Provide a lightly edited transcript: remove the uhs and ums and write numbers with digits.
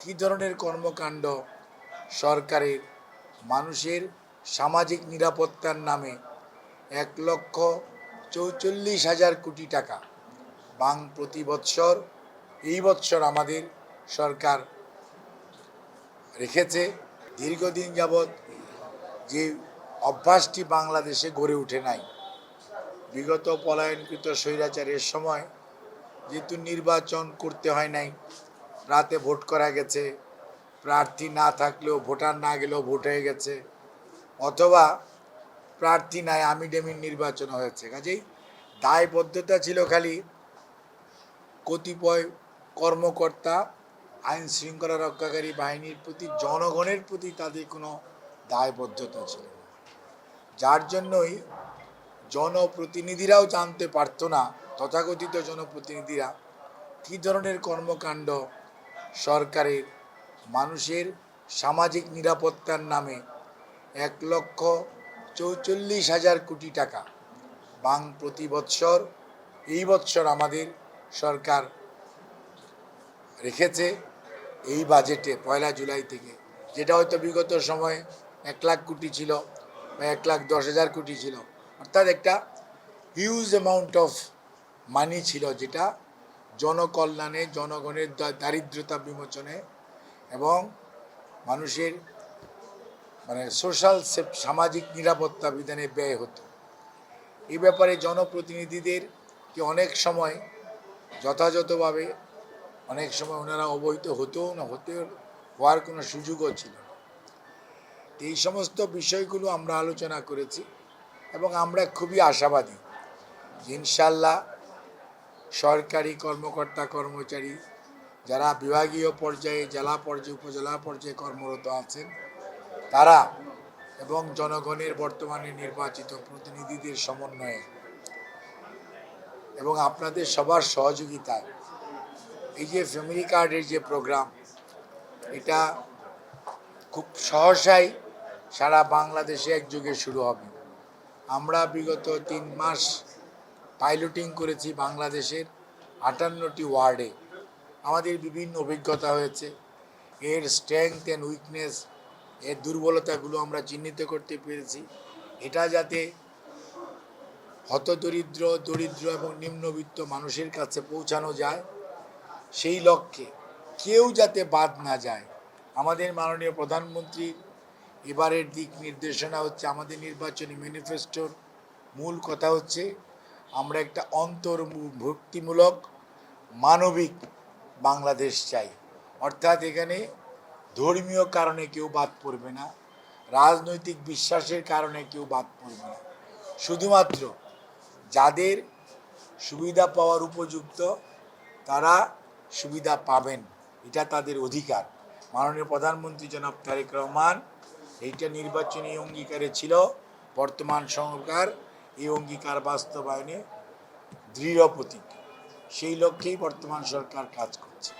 কী ধরনের কর্মকাণ্ড সরকারের মানুষের সামাজিক নিরাপত্তার নামে 1,44,000 কোটি টাকা প্রতি বৎসর এই বৎসর আমাদের সরকার রেখেছে। দীর্ঘদিন যাবৎ যে অভ্যাসটি বাংলাদেশে গড়ে ওঠে নাই, বিগত পলায়নকৃত স্বৈরাচারের সময় যেহেতু নির্বাচন করতে হয় নাই, রাতে ভোট করা গেছে, প্রার্থী না থাকলেও ভোটার না গেলেও ভোট হয়ে গেছে, অথবা প্রার্থী নাই আমিডেমিন নির্বাচন হয়েছে। কাজেই দায়বদ্ধতা ছিল খালি কতিপয় কর্মকর্তা, আইন শৃঙ্খলা রক্ষাকারী বাহিনীর প্রতি, জনগণের প্রতি তাদের কোনো দায়বদ্ধতা ছিল না, যার জন্যই জনপ্রতিনিধিরাও জানতে পারতো না, তথাকথিত জনপ্রতিনিধিরা, কী ধরনের কর্মকাণ্ড সরকারের মানুষের সামাজিক নিরাপত্তার নামে 1,44,000 কোটি টাকা প্রতি বৎসর এই বৎসর আমাদের সরকার রেখেছে এই বাজেটে 1 জুলাই থেকে, যেটা হয়তো বিগত সময়ে 1 লাখ কোটি ছিল বা 1,10,000 কোটি ছিল, অর্থাৎ একটা হিউজ অ্যামাউন্ট অফ মানি ছিল, যেটা জনকল্যাণে, জনগণের দারিদ্রতা বিমোচনে এবং মানুষের সোশ্যাল সামাজিক নিরাপত্তা বিধানে ব্যয় হতো। এই ব্যাপারে জনপ্রতিনিধিদেরকে অনেক সময় যথাযথভাবে, অনেক সময় ওনারা অবহিত হতেও না, হওয়ার কোনো সুযোগও ছিল না। এই সমস্ত বিষয়গুলো আমরা আলোচনা করেছি এবং আমরা খুবই আশাবাদী যে ইনশাল্লাহ সরকারি কর্মকর্তা কর্মচারী যারা বিভাগীয় পর্যায়ে, জেলা পর্যায়ে, উপজেলা পর্যায়ে কর্মরত আছেন, তারা এবং জনগণের বর্তমানে নির্বাচিত প্রতিনিধিদের সমন্বয়ে এবং আপনাদের সবার সহযোগিতায় এই যে ফ্যামিলি কার্ডের যে প্রোগ্রাম, এটা খুব সহসাই সারা বাংলাদেশে একযোগে শুরু হবে। আমরা বিগত 3 মাস পাইলটিং করেছি বাংলাদেশের 58টি ওয়ার্ডে। আমাদের বিভিন্ন অভিজ্ঞতা হয়েছে, এর স্ট্রেংথ অ্যান্ড উইকনেস, এর দুর্বলতাগুলো আমরা চিহ্নিত করতে পেরেছি। এটা যাতে হতদরিদ্র, দরিদ্র এবং নিম্নবিত্ত মানুষের কাছে পৌঁছানো যায়, সেই লক্ষ্যে কেউ যাতে বাদ না যায়। আমাদের মাননীয় প্রধানমন্ত্রীর এবারের দিক নির্দেশনা হচ্ছে, আমাদের নির্বাচনী ম্যানিফেস্টোর মূল কথা হচ্ছে আমরা একটা অন্তর্ভুক্তিমূলক মানবিক বাংলাদেশ চাই। অর্থাৎ এখানে ধর্মীয় কারণে কেউ বাদ পড়বে না, রাজনৈতিক বিশ্বাসের কারণে কেউ বাদ পড়বে না, শুধুমাত্র যাদের সুবিধা পাওয়ার উপযুক্ত তারা সুবিধা পাবেন, এটা তাদের অধিকার। মাননীয় প্রধানমন্ত্রী জনাব তারেক রহমান এইটা নির্বাচনী অঙ্গীকারে ছিল, বর্তমান সরকার এই অঙ্গীকার বাস্তবায়নে দৃঢ় প্রতিজ্ঞ। সেই লক্ষ্যেই বর্তমান সরকার কাজ করছে।